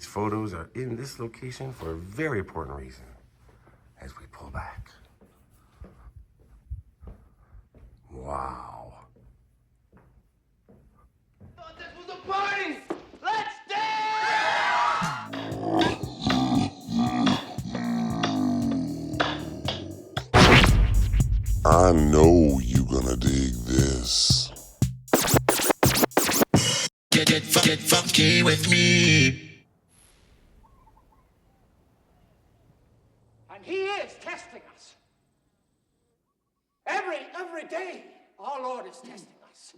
photos are in this location for a very important reason. As we pull back. Wow. Thought this was a party! Let's dance! I know you gonna dig this. Get funky with me. And he is testing us. Every day, our Lord is testing us.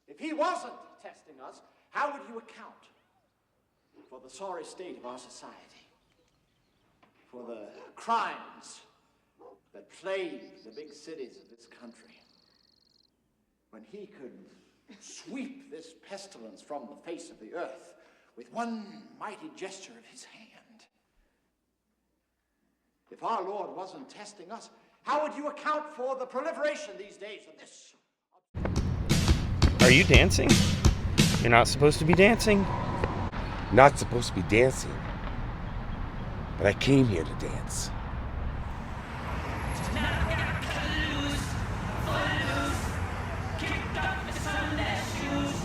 If he wasn't testing us, how would you account for the sorry state of our society? For the crimes that plague the big cities of this country? When he could sweep this pestilence from the face of the earth with one mighty gesture of his hand. If our Lord wasn't testing us, how would you account for the proliferation these days of this? Are you dancing? You're not supposed to be dancing. Not supposed to be dancing. But I came here to dance.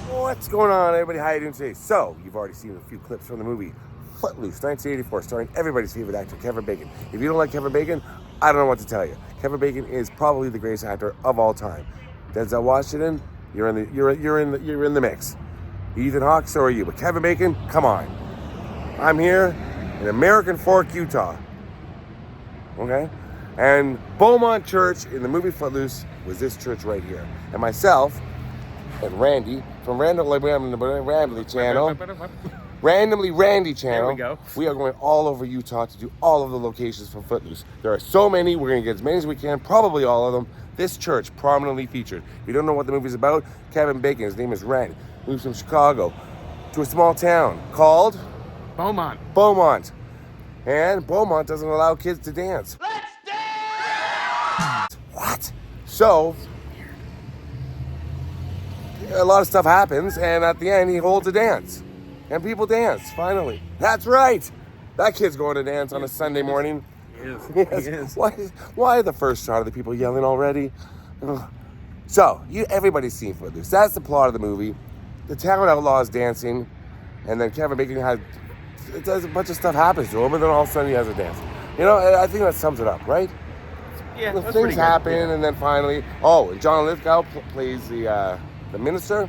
What's going on, everybody? How you doing today? So, you've already seen a few clips from the movie Footloose, 1984, starring everybody's favorite actor, Kevin Bacon. If you don't like Kevin Bacon, I don't know what to tell you. Kevin Bacon is probably the greatest actor of all time. Denzel Washington, you're in the mix. Ethan Hawke, so are you. But Kevin Bacon, come on. I'm here in American Fork, Utah. Okay? And Bomont Church in the movie Footloose was this church right here. And myself and Randy from Randomly Channel. Randomly Randy Channel. There we go. We are going all over Utah to do all of the locations from Footloose. There are so many. We're going to get as many as we can. Probably all of them. This church prominently featured. If you don't know what the movie's about, Kevin Bacon, his name is Ren, moves from Chicago to a small town called Bomont. And Bomont doesn't allow kids to dance. Let's dance! What? So, a lot of stuff happens, and at the end, he holds a dance. And people dance, finally. That's right. That kid's going to dance on a Sunday morning. He is. Yes. He is. Why the first shot of the people yelling already? Ugh. So, everybody's seen Footloose. That's the plot of the movie. The town outlaws dancing, and then Kevin Bacon does a bunch of stuff happens to him, and then all of a sudden he has a dance. You know, I think that sums it up, right? Yeah, Well, that's things pretty good. happen, Yeah. and then finally, and John Lithgow plays the minister.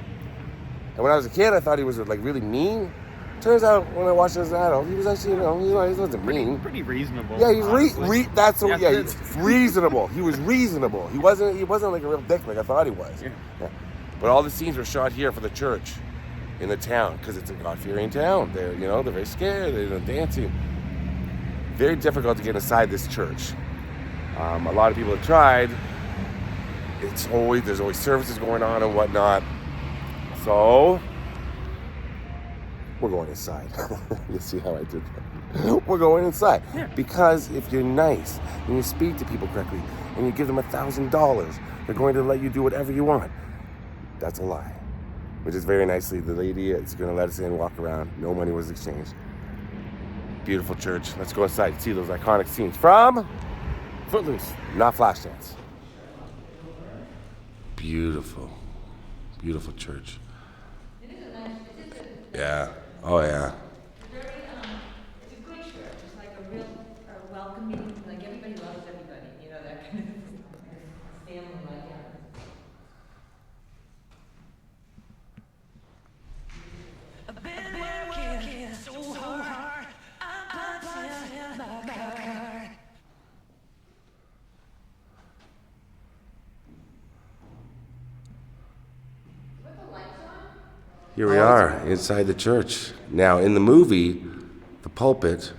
And when I was a kid, I thought he was like really mean. Turns out, when I watched him as an adult, he was actually, he wasn't mean. Pretty reasonable. Yeah, he's honestly. that's the Yeah, he's reasonable. He was reasonable. He wasn't like a real dick like I thought he was. Yeah. But all the scenes were shot here for the church in the town because it's a God-fearing town. They're very scared. They're dancing. Very difficult to get inside this church. A lot of people have tried. There's always services going on and whatnot. So we're going inside. You see how I did that? We're going inside. Yeah. Because if you're nice and you speak to people correctly and you give them $1,000, they're going to let you do whatever you want. That's a lie. Which is very nicely, the lady is going to let us in, walk around. No money was exchanged. Beautiful church. Let's go inside and see those iconic scenes from Footloose, not Flashdance. Beautiful. Beautiful church. Yeah. Oh, yeah. It's a good church. It's like a real welcoming, like everybody loves everybody, that kind of family like that. I've been working so hard. I'm punching my card. Here we are inside the church. Now, in the movie, the pulpit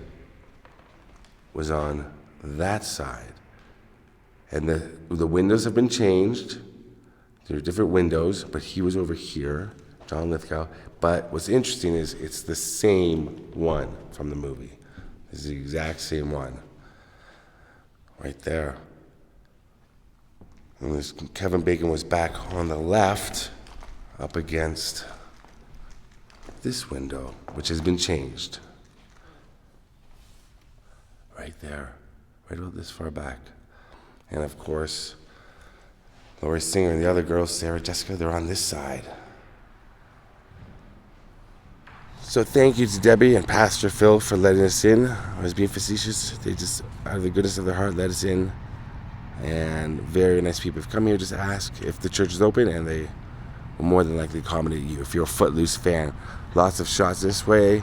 was on that side. And the windows have been changed. There are different windows, but he was over here, John Lithgow. But what's interesting is it's the same one from the movie. It's the exact same one. Right there. And Kevin Bacon was back on the left, up against this window, which has been changed. Right there, right about this far back. And of course, Lori Singer and the other girls, Sarah, Jessica, they're on this side. So thank you to Debbie and Pastor Phil for letting us in. I was being facetious. They just, out of the goodness of their heart, let us in. And very nice people have come here just to ask if the church is open, and they will more than likely accommodate you if you're a Footloose fan. Lots of shots this way.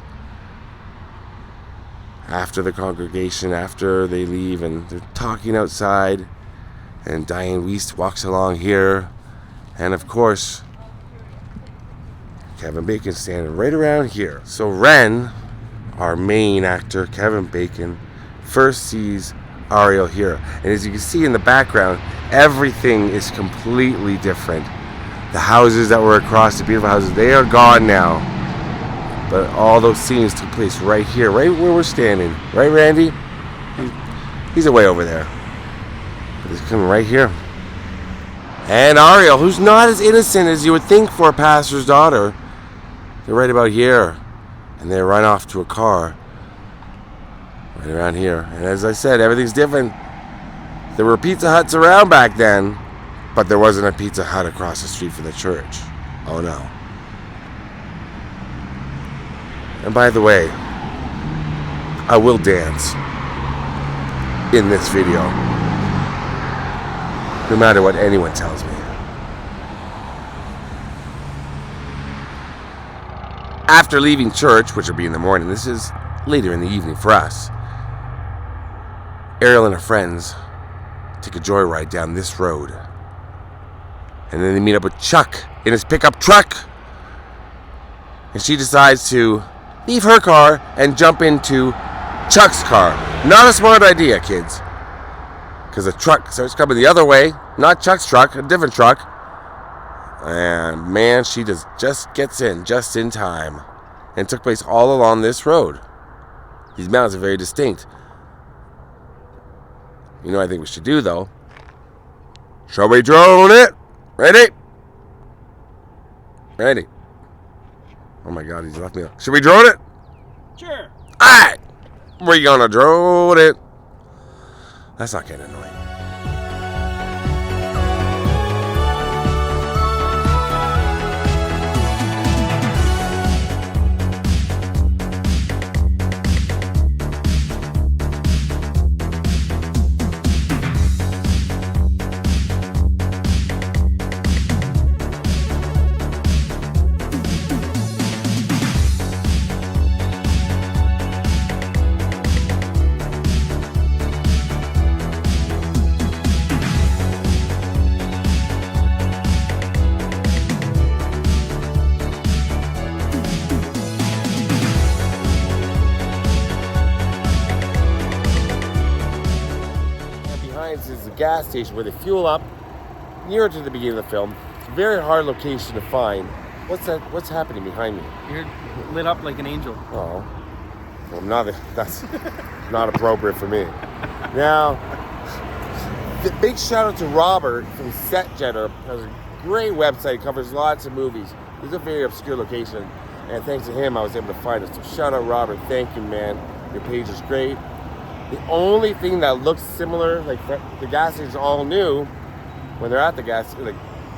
After the congregation, after they leave, and they're talking outside. And Diane Wiest walks along here. And of course, Kevin Bacon standing right around here. So Ren, our main actor, Kevin Bacon, first sees Ariel here. And as you can see in the background, everything is completely different. The houses that were across, the beautiful houses, they are gone now. But all those scenes took place right here, right where we're standing. Right, Randy? He's away over there. But he's coming right here. And Ariel, who's not as innocent as you would think for a pastor's daughter, they're right about here. And they run off to a car right around here. And as I said, everything's different. There were Pizza Huts around back then, but there wasn't a Pizza Hut across the street from the church. Oh no. And by the way, I will dance in this video, no matter what anyone tells me. After leaving church, which will be in the morning, this is later in the evening for us, Ariel and her friends take a joyride down this road. And then they meet up with Chuck in his pickup truck. And she decides to leave her car and jump into Chuck's car. Not a smart idea, kids. Because the truck starts coming the other way. Not Chuck's truck, a different truck. And man, she just gets in just in time. And it took place all along this road. These mountains are very distinct. You know what I think we should do, though? Shall we drone it? Ready? Ready. Oh my God, he's left me up. Should we drone it? Sure. Alright! We're gonna drone it. That's not getting annoying. Is the gas station where they fuel up near to the beginning of the film. It's a very hard location to find. What's happening behind me? You're lit up like an angel. Oh, well, that's not appropriate for me. Now, the big shout out to Robert from SetJetter. Has a great website, covers lots of movies. It's a very obscure location, and thanks to him I was able to find it. So shout out Robert, thank you, man. Your page is great. The only thing that looks similar, like the gas station's all new, when they're at the gas, like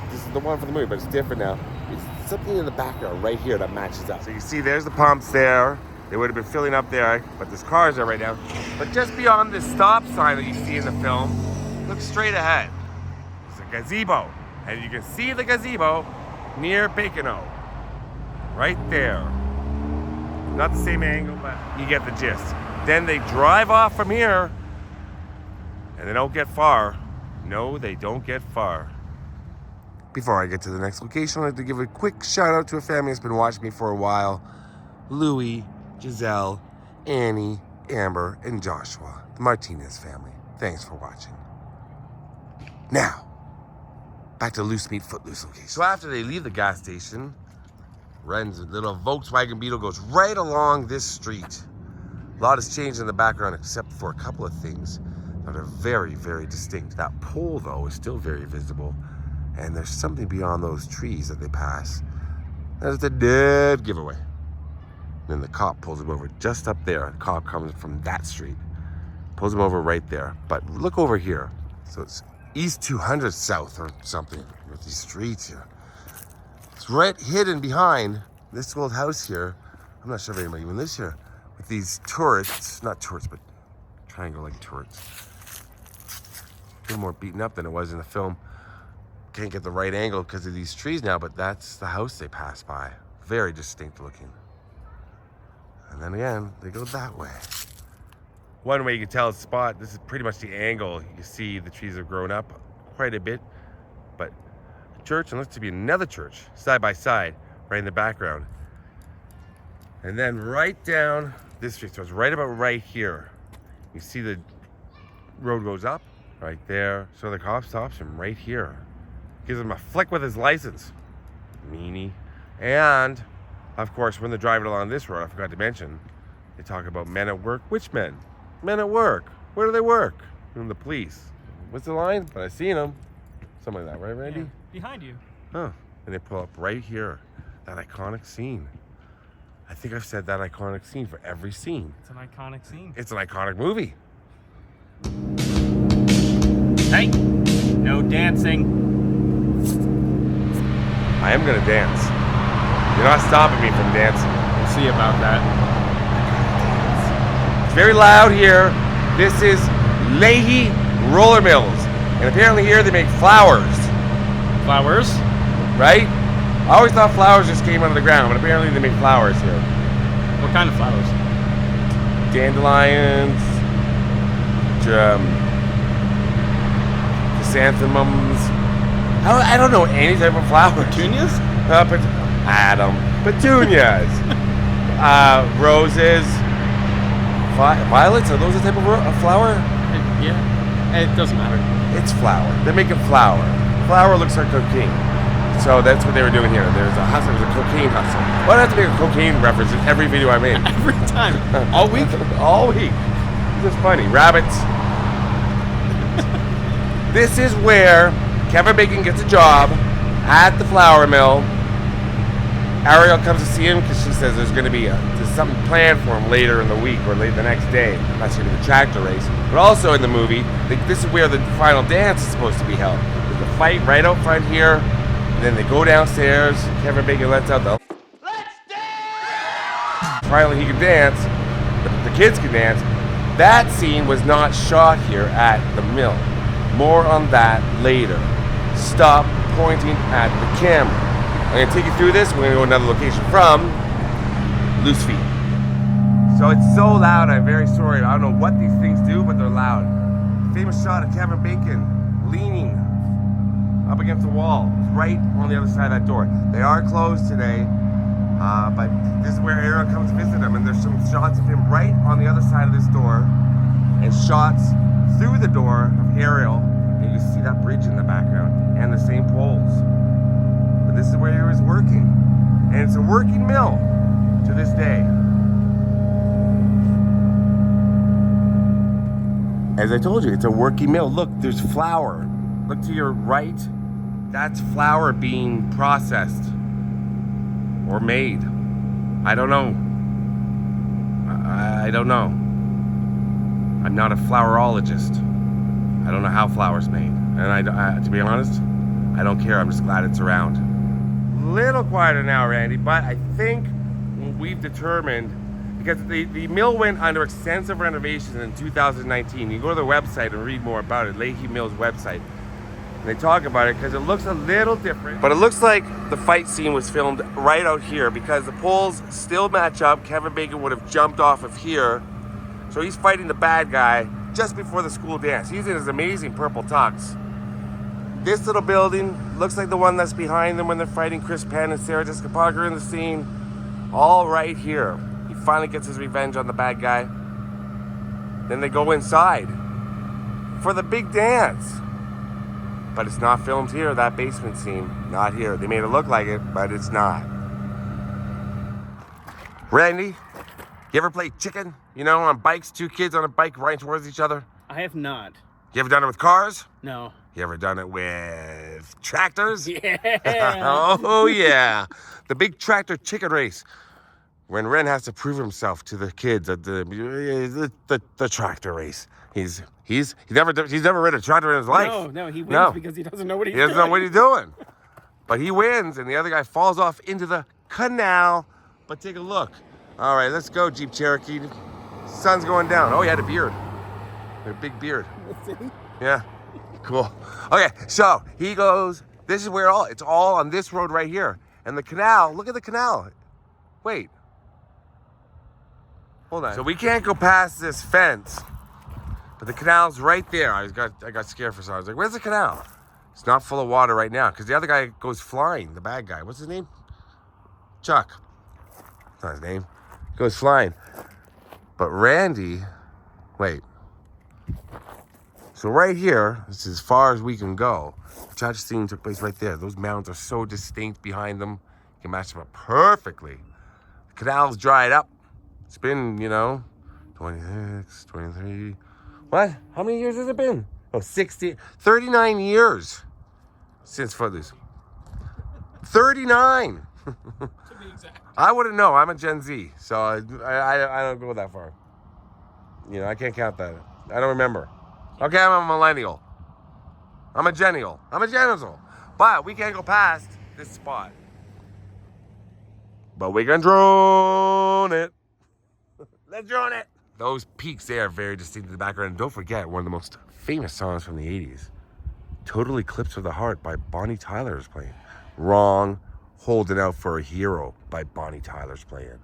this is the one for the movie, but it's different now. It's something in the background right here that matches up. So you see, there's the pumps there. They would have been filling up there, but there's cars there right now. But just beyond this stop sign that you see in the film, look straight ahead. There's a gazebo, and you can see the gazebo near Bacon-O, right there. Not the same angle, but you get the gist. Then they drive off from here, and they don't get far. No, they don't get far. Before I get to the next location, I'd like to give a quick shout out to a family that's been watching me for a while. Louie, Giselle, Annie, Amber, and Joshua, the Martinez family. Thanks for watching. Now, back to Loose Meat Footloose location. So after they leave the gas station, Ren's little Volkswagen Beetle goes right along this street. A lot has changed in the background except for a couple of things that are very, very distinct. That pole, though, is still very visible. And there's something beyond those trees that they pass. That is a dead giveaway. Then the cop pulls him over just up there. The cop comes from that street. Pulls him over right there. But look over here. So it's East 200 South or something with these streets here. It's right hidden behind this old house here. I'm not sure if anybody even lives here. With these turrets, not turrets, but triangle-like turrets. A little more beaten up than it was in the film. Can't get the right angle because of these trees now, but that's the house they pass by. Very distinct looking. And then again, they go that way. One way you can tell the spot, this is pretty much the angle. You see the trees have grown up quite a bit, but a church, and looks to be another church, side by side, right in the background. And then right down this street, so it's right about right here. You see the road goes up, right there. So the cop stops him right here. Gives him a flick with his license. Meanie. And, of course, when they're driving along this road, I forgot to mention, they talk about men at work. Which men? Men at work. Where do they work? From the police. What's the line? But I seen them. Something like that, right, Randy? Yeah, behind you. Huh. And they pull up right here. That iconic scene. I think I've said that iconic scene for every scene. It's an iconic scene. It's an iconic movie. Hey, no dancing. I am gonna dance. You're not stopping me from dancing. We'll see about that. It's very loud here. This is Lehi Roller Mills. And apparently here they make flowers, Flowers? right? I always thought flowers just came out of the ground, but apparently they make flowers here. What kind of flowers? Dandelions, chrysanthemums. I don't know any type of flower. Petunias? Petunias. Roses. Violets? Are those a type of flower? Yeah. It doesn't matter. It's flour. They're making flour. Flour looks like cocaine. So that's what they were doing here. There's a hustle. There's a cocaine hustle. Why do I have to make a cocaine reference in every video I make? Every time. All week? All week. It's just funny. Rabbits. This is where Kevin Bacon gets a job at the flour mill. Ariel comes to see him because she says there's something planned for him later in the week or late the next day. That's going to be the tractor race. But also in the movie, this is where the final dance is supposed to be held. There's a fight right out front here. And then they go downstairs. Kevin Bacon lets out the... Let's dance! Finally he can dance. The kids can dance. That scene was not shot here at the mill. More on that later. Stop pointing at the camera. I'm going to take you through this. We're going to go to another location from Loose Feet. So it's so loud, I'm very sorry. I don't know what these things do, but they're loud. Famous shot of Kevin Bacon leaning up against the wall. It's right on the other side of that door. They are closed today, but this is where Ariel comes to visit him, and there's some shots of him right on the other side of this door, and shots through the door of Ariel, and you see that bridge in the background, and the same poles. But this is where he was working, and it's a working mill to this day. As I told you, it's a working mill. Look, there's flour. Look to your right. That's flour being processed or made. I don't know. I don't know. I'm not a flourologist. I don't know how flour's made. And to be honest, I don't care. I'm just glad it's around. Little quieter now, Randy, but I think we've determined, because the mill went under extensive renovations in 2019. You go to the website and read more about it, Lehi Mill's website. And they talk about it because it looks a little different. But it looks like the fight scene was filmed right out here because the poles still match up. Kevin Bacon would have jumped off of here. So he's fighting the bad guy just before the school dance. He's in his amazing purple tux. This little building looks like the one that's behind them when they're fighting. Chris Penn and Sarah Jessica Parker in the scene. All right here. He finally gets his revenge on the bad guy. Then they go inside for the big dance. But it's not filmed here, that basement scene. Not here. They made it look like it, but it's not. Randy, you ever play chicken? You know, on bikes, two kids on a bike riding towards each other? I have not. You ever done it with cars? No. You ever done it with tractors? Yeah. Oh, yeah. The big tractor chicken race. when Ren has to prove himself to the kids at the tractor race. He's never ridden a tractor in his life. No, he wins because he doesn't know what he's doing. He doesn't know what he's doing. But he wins, and the other guy falls off into the canal. But take a look. All right, let's go, Jeep Cherokee. Sun's going down. Oh, he had a beard. A big beard. Yeah, cool. Okay, so he goes, this is where it's all on this road right here. And the canal, look at the canal. Wait. Hold on. So we can't go past this fence, but the canal's right there. I got scared for a second. I was like, where's the canal? It's not full of water right now because the other guy goes flying, the bad guy. What's his name? Chuck. That's not his name. He goes flying. But Randy, wait. So right here, this is as far as we can go. The tragic scene took place right there. Those mountains are so distinct behind them. You can match them up perfectly. The canal's dried up. It's been, 26, 23. What? How many years has it been? 39 years since Footloose. 39! To be exact. I wouldn't know. I'm a Gen Z, so I don't go that far. I can't count that. I don't remember. Okay, I'm a millennial. I'm a genial. But we can't go past this spot. But we can drone it. Let's drone it. Those peaks there are very distinct in the background. And don't forget, one of the most famous songs from the 80s, Total Eclipse of the Heart by Bonnie Tyler is playing. Wrong. Holding Out for a Hero by Bonnie Tyler's playing.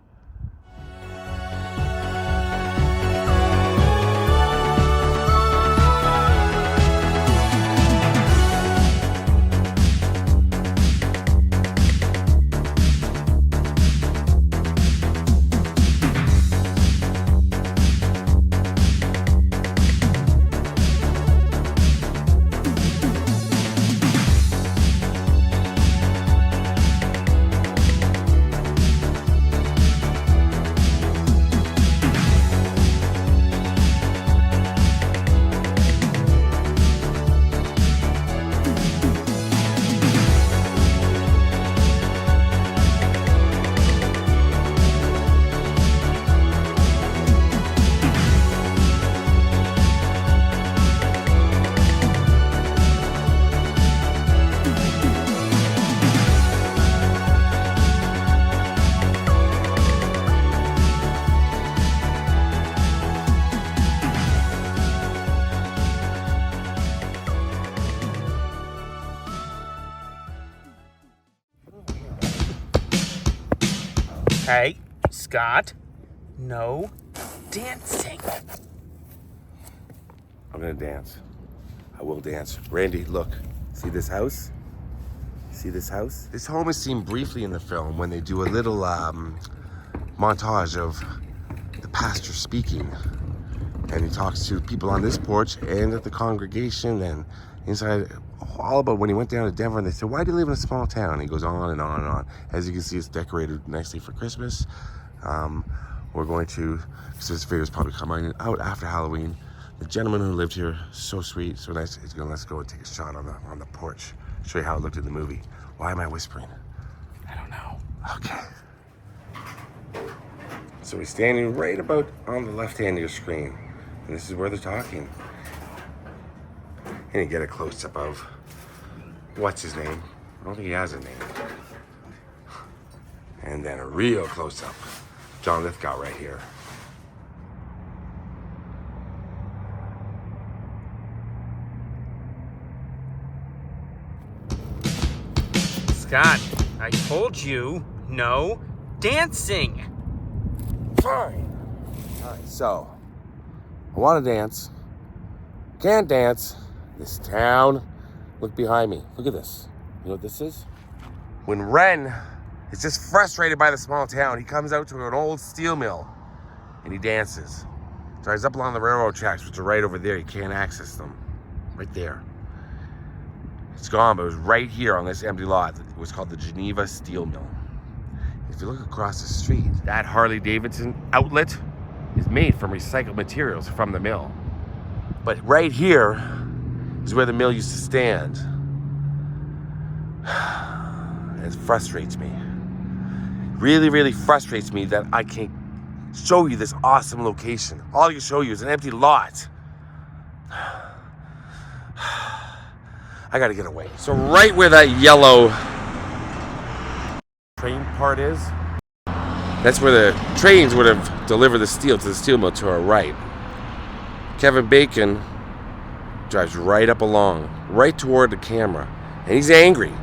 Hey, Scott, no dancing. I'm gonna dance. I will dance. Randy, look. See this house? See this house? This home is seen briefly in the film when they do a little montage of the pastor speaking. And he talks to people on this porch and at the congregation and inside, all about when he went down to Denver, and they said, why do you live in a small town? And he goes on and on and on. As you can see, it's decorated nicely for Christmas. We're going to, because this video is probably coming out after Halloween. The gentleman who lived here, so sweet, so nice. He's going, let's go and take a shot on the porch. Show you how it looked in the movie. Why am I whispering? I don't know. Okay. So he's standing right about on the left hand of your screen. And this is where they're talking. And you get a close-up of, what's his name? I don't think he has a name. And then a real close-up. John Lithgow right here. Scott, I told you, no dancing. Fine. All right, so I want to dance. Can't dance. This town. Look behind me. Look at this. You know what this is? When Ren is just frustrated by the small town, he comes out to an old steel mill and he dances. Drives up along the railroad tracks, which are right over there. You can't access them. Right there. It's gone, but it was right here on this empty lot. It was called the Geneva Steel Mill. If you look across the street, that Harley Davidson outlet is made from recycled materials from the mill. But right here is where the mill used to stand. It frustrates me. really, really frustrates me that I can't show you this awesome location. All I can show you is an empty lot. I gotta get away. So right where that yellow train part is, that's where the trains would have delivered the steel to the steel mill to our right. Kevin Bacon drives right up along, right toward the camera, and he's angry.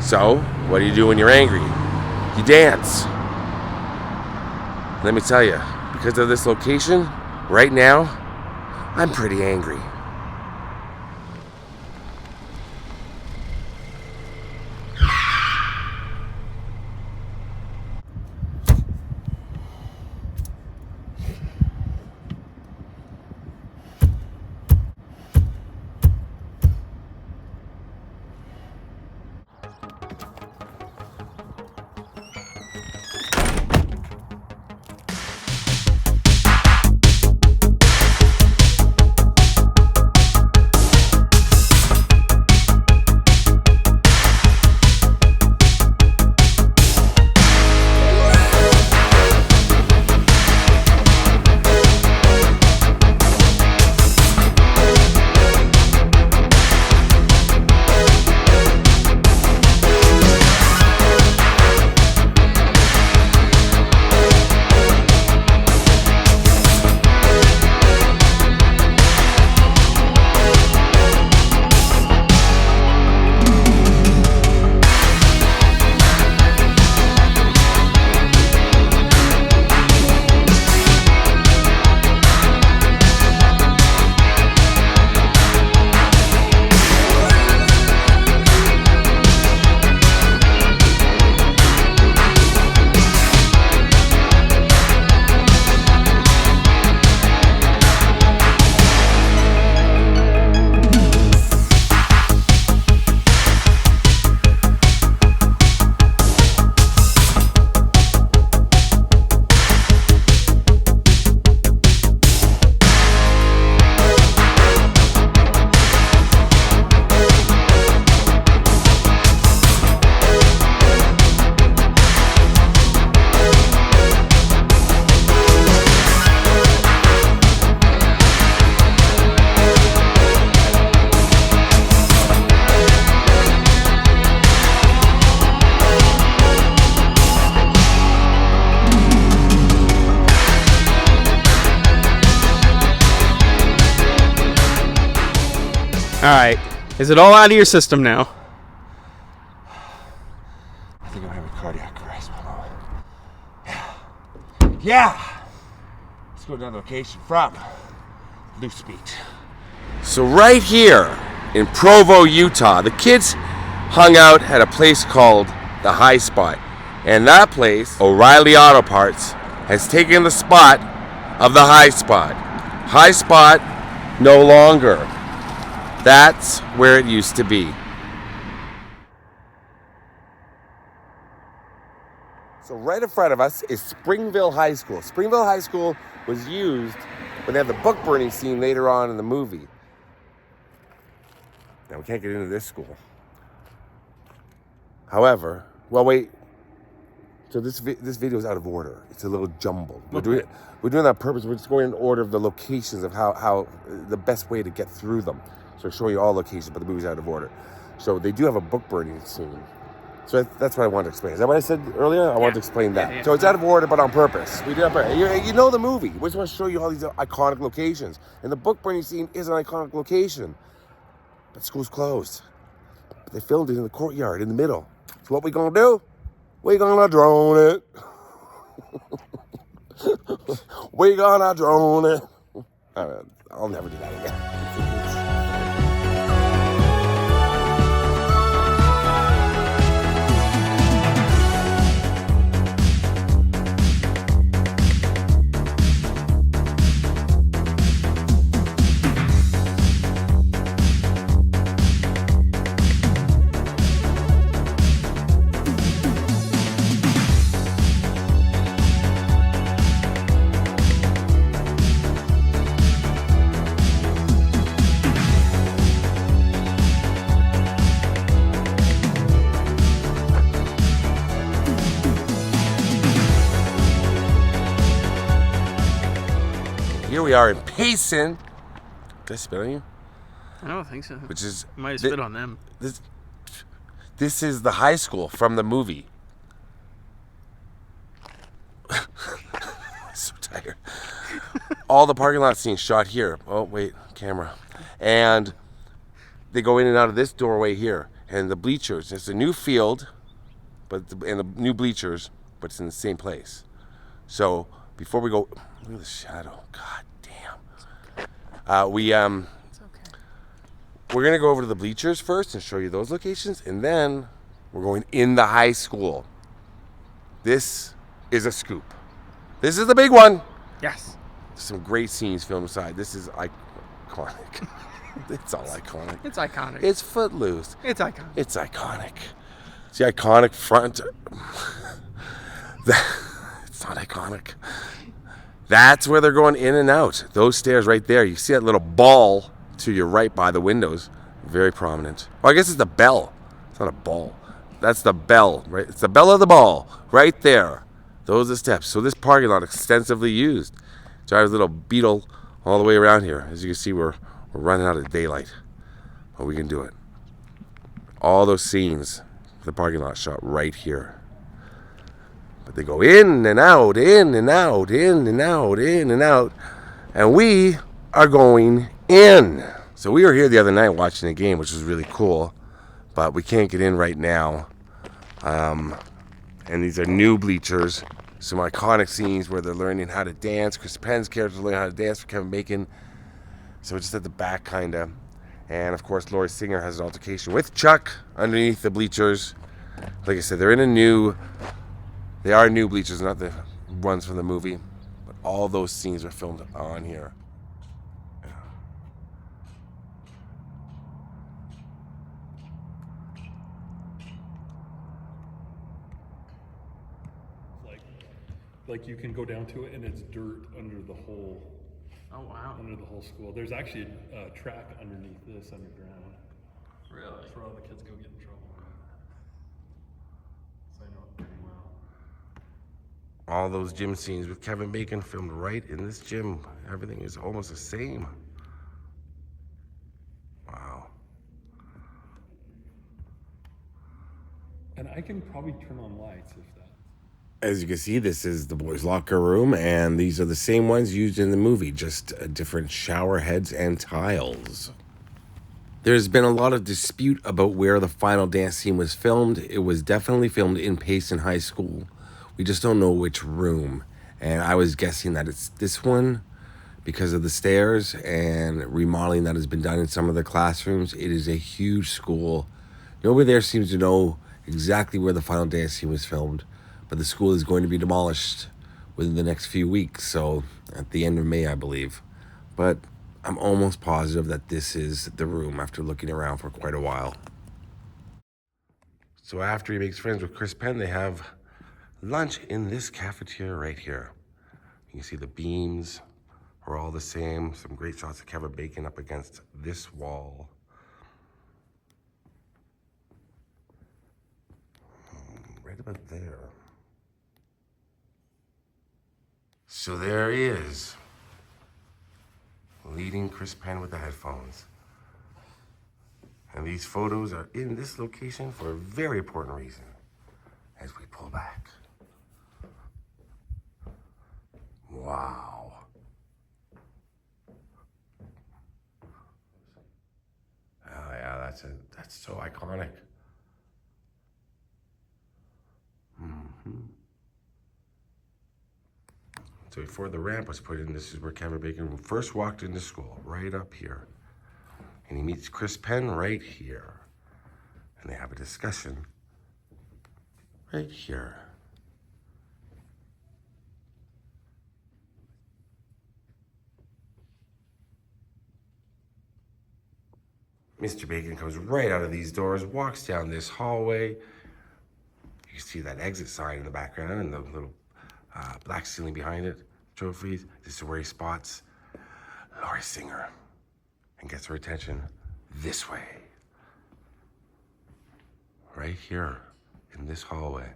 So, what do you do when you're angry? You dance. Let me tell you, because of this location, right now, I'm pretty angry. Alright. Is it all out of your system now? I think I'm having cardiac arrest. Yeah. Let's go to another location from Loose Beach. So right here in Provo, Utah, the kids hung out at a place called the High Spot. And that place, O'Reilly Auto Parts, has taken the spot of the High Spot. High Spot no longer. That's where it used to be. So right in front of us is Springville High School. Springville High School was used when they had the book burning scene later on in the movie. Now we can't get into this school. However, well wait. So this video is out of order. It's a little jumbled. We're doing that on purpose. We're just going in order of the locations of how the best way to get through them. So showing you all locations, but the movie's out of order. So they do have a book burning scene. So that's what I wanted to explain. Is that what I said earlier? I wanted to explain that. Yeah. So it's out of order, but on purpose. We do that. You know the movie. We just want to show you all these iconic locations. And the book burning scene is an iconic location. But school's closed. They filmed it in the courtyard, in the middle. So what we gonna do? We gonna drone it. We gonna drone it. I'll never do that again. here we are in Payson. Did I spit on you? I don't think so. Which is You might have spit on them. This is the high school from the movie. I'm so tired. All the parking lot scenes shot here. Oh wait, camera. And they go in and out of this doorway here. And the bleachers. It's a new field, and the new bleachers, but it's in the same place. So before we go, look at the shadow. God damn. We're gonna go over to the bleachers first and show you those locations, and then we're going in the high school. This is a scoop. This is the big one. Yes. Some great scenes filmed inside. This is iconic. It's all iconic. It's iconic. It's Footloose. It's iconic. It's iconic. It's the iconic front. It's not iconic. That's where they're going in and out. Those stairs right there. You see that little ball to your right by the windows. Very prominent. Oh, I guess it's the bell. It's not a ball. That's the bell, right? It's the bell of the ball right there. Those are the steps. So this parking lot extensively used. Drives a little Beetle all the way around here. As you can see, we're running out of daylight. But we can do it. All those scenes, the parking lot shot right here. But they go in and out, in and out, in and out, in and out. And we are going in. So we were here the other night watching the game, which was really cool. But we can't get in right now. And these are new bleachers. Some iconic scenes where they're learning how to dance. Chris Penn's character's learning how to dance for Kevin Bacon. So we're just at the back, kind of. And, of course, Laurie Singer has an altercation with Chuck underneath the bleachers. Like I said, they are new bleachers, not the ones from the movie. But all those scenes were filmed on here. Like you can go down to it and it's dirt under the whole. Oh wow. Under the whole school. There's actually a track underneath this underground. Really? That's where all the kids go get in trouble. So I know it pretty well. All those gym scenes with Kevin Bacon filmed right in this gym. Everything is almost the same. Wow. And I can probably turn on lights if that. As you can see, this is the boys' locker room, and these are the same ones used in the movie, just different shower heads and tiles. There's been a lot of dispute about where the final dance scene was filmed. It was definitely filmed in Payson High School. We just don't know which room. And I was guessing that it's this one because of the stairs and remodeling that has been done in some of the classrooms. It is a huge school. Nobody there seems to know exactly where the final dance scene was filmed. But the school is going to be demolished within the next few weeks, so at the end of May, I believe. But I'm almost positive that this is the room after looking around for quite a while. So after he makes friends with Chris Penn, they have lunch in this cafeteria right here. You can see the beams are all the same. Some great shots of Kevin Bacon up against this wall. Right about there. So there he is, leading Chris Penn with the headphones. And these photos are in this location for a very important reason, as we pull back. Wow. Oh yeah, that's so iconic. So before the ramp was put in, this is where Kevin Bacon first walked into school, right up here. And he meets Chris Penn right here. And they have a discussion right here. Mr. Bacon comes right out of these doors, walks down this hallway. You can see that exit sign in the background and the little black ceiling behind it, trophies. This is where he spots Laurie Singer and gets her attention this way. Right here in this hallway.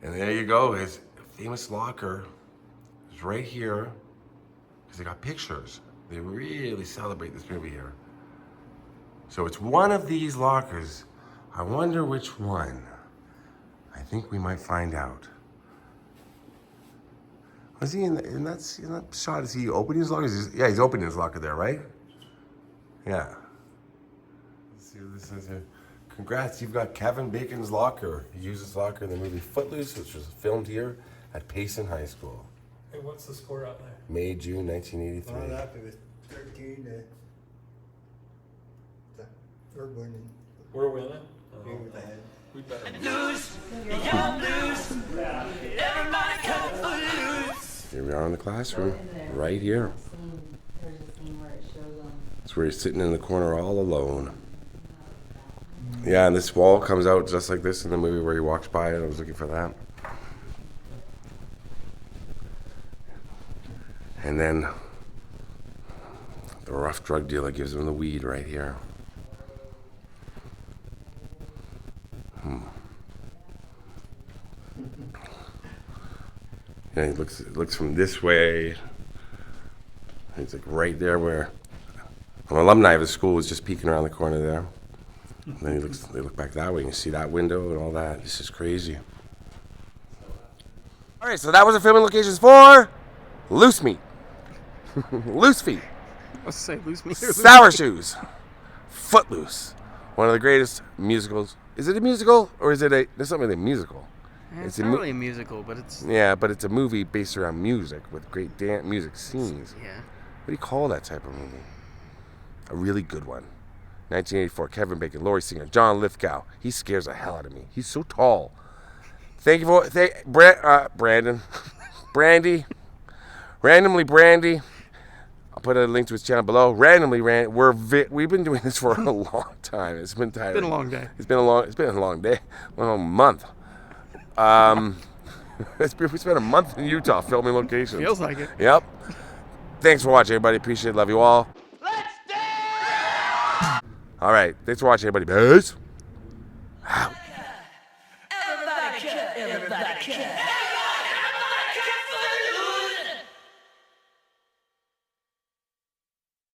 And there you go, his famous locker is It's right here, because they got pictures. They really celebrate this movie here. So it's one of these lockers. I wonder which one. I think we might find out. Was he in that shot? Is he opening his locker? Yeah, he's opening his locker there, right? Yeah. Let's see what this is here. Congrats, you've got Kevin Bacon's locker. He used his locker in the movie Footloose, which was filmed here at Payson High School. Hey, what's the score out there? May, June 1983. Well, that was 13 the third one. We're winning. We were ahead. We better win. Lose, young lose. Everybody come loose. Here we are in the classroom, right here. There's a scene where it shows them. That's where he's sitting in the corner all alone. Yeah, and this wall comes out just like this in the movie where he walks by it. I was looking for that. And then the rough drug dealer gives him the weed right here. Yeah, he looks from this way. He's like right there where an alumni of his school was just peeking around the corner there. And then they look back that way and you see that window and all that. This is crazy. All right, so that was the filming locations for Loose Meat, Loose Feet, Let's say lose me. Sour Shoes, Footloose, one of the greatest musicals. Is it a musical or is it there's something a musical? It's not really a musical, but it's... Yeah, but it's a movie based around music with great music scenes. Yeah. What do you call that type of movie? A really good one. 1984, Kevin Bacon, Laurie Singer, John Lithgow. He scares the hell out of me. He's so tall. Thank you for... Brandon. Brandy. Randomly Brandy. I'll put a link to his channel below. Randomly we've been doing this for a long time. It's been tiring. It's been a long day. It's been a long day. A month. We spent a month in Utah filming locations. Feels like it. Yep. Thanks for watching, everybody. Appreciate it. Love you all. Let's dance! All right. Thanks for watching, everybody. Peace. Everybody cut, everybody cut.